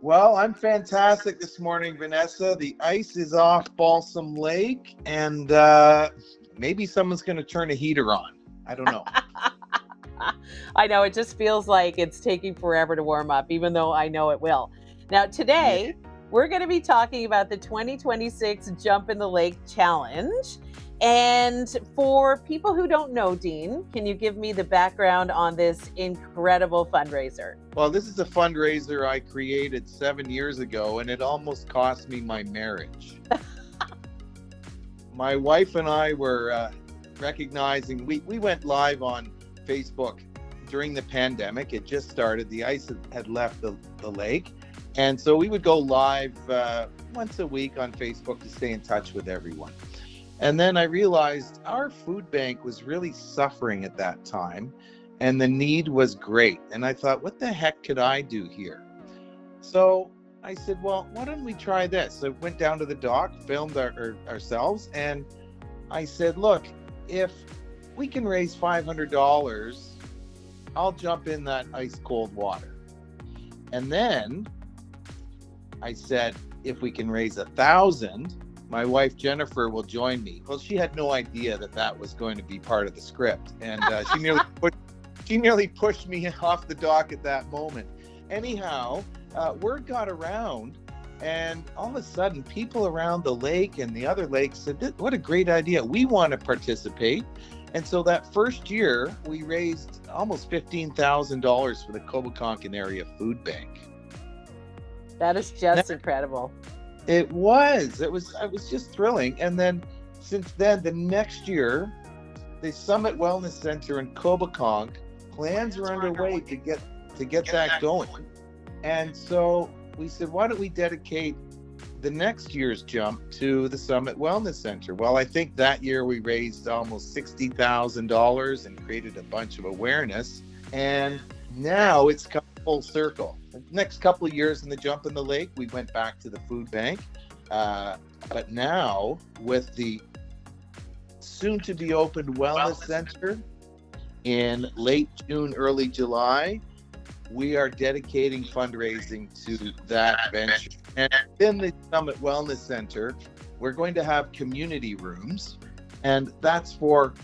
Well, I'm fantastic this morning, Vanessa. The ice is off Balsam Lake, and maybe someone's going to turn a heater on. I don't know. I know it just feels like it's taking forever to warm up, even though I know it will. Now, Yeah. today, we're going to be talking about the 2026 Jump in the Lake Challenge. And for people who don't know, Dean, can you give me the background on this incredible fundraiser? Well, this is a fundraiser I created 7 years ago, and it almost cost me my marriage. My wife and I were recognizing, we went live on Facebook during the pandemic. It just started. The ice had left the lake. And so we would go live once a week on Facebook to stay in touch with everyone. And then I realized our food bank was really suffering at that time, and the need was great. And I thought, what the heck could I do here? So I said, well, why don't we try this? So I went down to the dock, filmed ourselves, and I said, look, if we can raise $500, I'll jump in that ice cold water. And then I said, if we can raise 1,000, my wife Jennifer will join me. Well, she had no idea that was going to be part of the script, and she nearly pushed me off the dock at that moment. Anyhow, word got around, and all of a sudden, people around the lake and the other lakes said, "What a great idea! We want to participate." And so that first year, we raised almost $15,000 for the Coboconk Area Food Bank. That is just incredible. It was just thrilling. And then since then, the next year, the Summit Wellness Center in Coboconk, plans are underway to get that going. And so we said, why don't we dedicate the next year's jump to the Summit Wellness Center? Well, I think that year we raised almost $60,000 and created a bunch of awareness. And now it's come full circle. The next couple of years in the Jump in the Lake, we went back to the food bank. But now with the soon to be opened Wellness Center in late June, early July, we are dedicating fundraising to that venture. And in the Summit Wellness Center, we're going to have community rooms, and that's for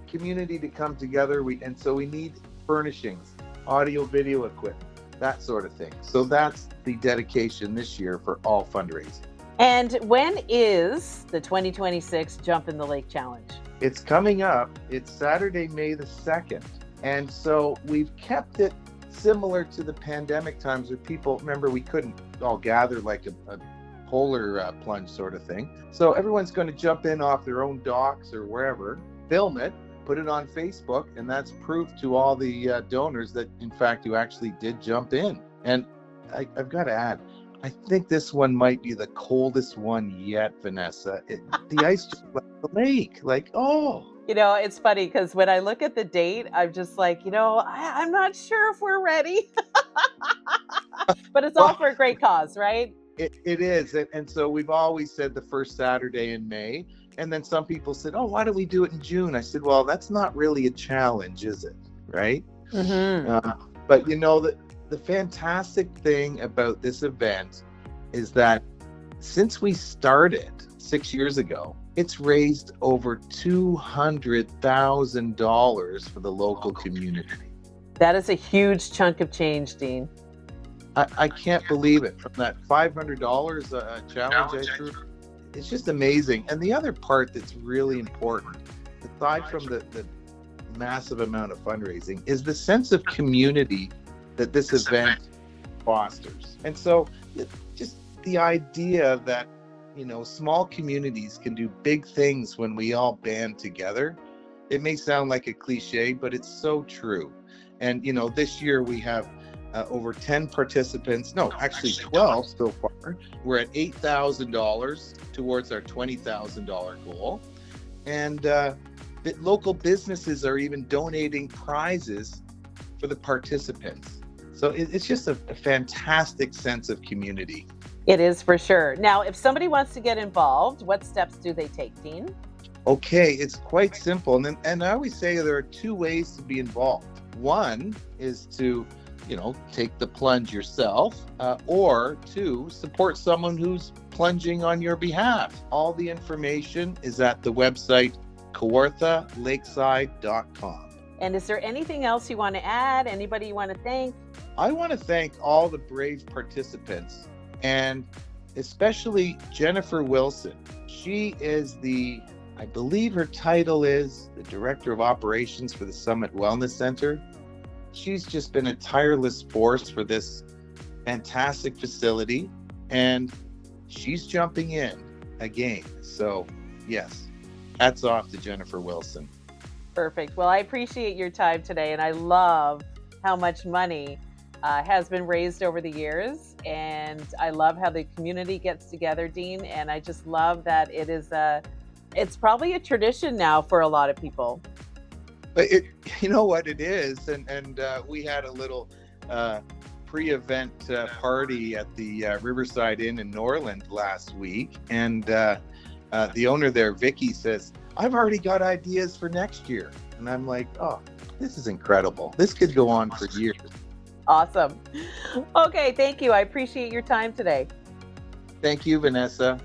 community to come together. And so we need furnishings, audio, video equipment, that sort of thing. So that's the dedication this year for all fundraising. And when is the 2026 Jump in the Lake Challenge? It's coming up. It's Saturday, May the 2nd. And so we've kept it similar to the pandemic times where people, remember, we couldn't all gather like a polar plunge sort of thing. So everyone's going to jump in off their own docks or wherever, film it, put it on Facebook, and that's proof to all the donors that, in fact, you actually did jump in. And I've got to add, I think this one might be the coldest one yet, Vanessa. The ice just left the lake. Like, oh. You know, it's funny because when I look at the date, I'm just like, I'm not sure if we're ready. But it's all for a great cause, right? It is. And so we've always said the first Saturday in May. And then some people said, oh, why don't we do it in June? I said, well, that's not really a challenge, is it? Right? Mm-hmm. But the fantastic thing about this event is that since we started 6 years ago, it's raised over $200,000 for the local community. That is a huge chunk of change, Dean. I can't believe it. From that $500 challenge I threw, it's just amazing. And the other part that's really important, aside from the massive amount of fundraising, is the sense of community that this event fosters. And so just the idea that, small communities can do big things when we all band together. It may sound like a cliche, but it's so true. And, this year we have over 10 participants. No, actually 12 so far. We're at $8,000 towards our $20,000 goal. And local businesses are even donating prizes for the participants. So it's just a fantastic sense of community. It is for sure. Now, if somebody wants to get involved, what steps do they take, Dean? Okay, it's quite simple. And I always say there are two ways to be involved. One is to take the plunge yourself, or to support someone who's plunging on your behalf. All the information is at the website kawarthalakeside.com. And is there anything else you want to add? Anybody you want to thank? I want to thank all the brave participants, and especially Jennifer Wilson. She is I believe her title is the Director of Operations for the Summit Wellness Center. She's just been a tireless force for this fantastic facility, and she's jumping in again. So, yes, hats off to Jennifer Wilson. Perfect. Well, I appreciate your time today, and I love how much money has been raised over the years, and I love how the community gets together, Dean, and I just love that it's probably a tradition now for a lot of people. But you know what it is, and we had a little pre-event party at the Riverside Inn in Norland last week, and the owner there, Vicky, says, "I've already got ideas for next year," and I'm like, "Oh, this is incredible! This could go on for years." Awesome. Okay, thank you. I appreciate your time today. Thank you, Vanessa.